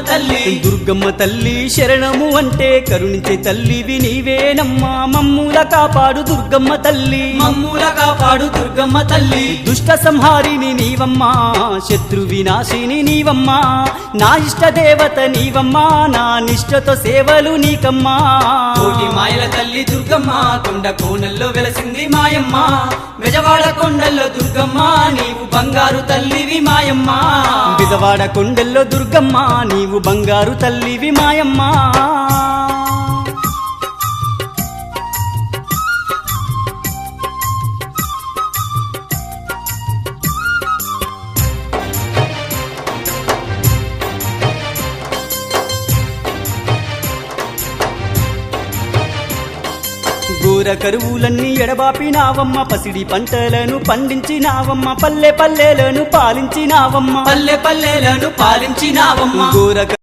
తల్లి దుర్గమ్మ తల్లి శరణము అంటే కరుణించే తల్లివి నీవేనమ్మా మమ్ముల కాపాడు దుర్గమ్మ తల్లి మమ్ముల కాపాడు దుర్గమ్మ తల్లి దుష్ట సంహారిని నీవమ్మా శత్రు వినాశిని నీవమ్మా నా ఇష్ట దేవత నీవమ్మా నా నిష్టతో సేవలు నీకమ్మా కోటి మాయల తల్లి దుర్గమ్మ కొండ కోనల్లో వెలసింది మాయమ్మ బెజవాడ కొండల్లో దుర్గమ్మ నీవు బంగారు తల్లివి మాయమ్మ బిజవాడ కొండల్లో దుర్గమ్మ నీవు బంగారు తల్లివి మాయమ్మా ఘోర కరువులన్నీ ఎడబాపినావమ్మ పసిడి పంటలను పండించినావమ్మ పల్లె పల్లెలను పాలించినావమ్మ పల్లె పల్లెలను పాలించినావమ్మ ఘోర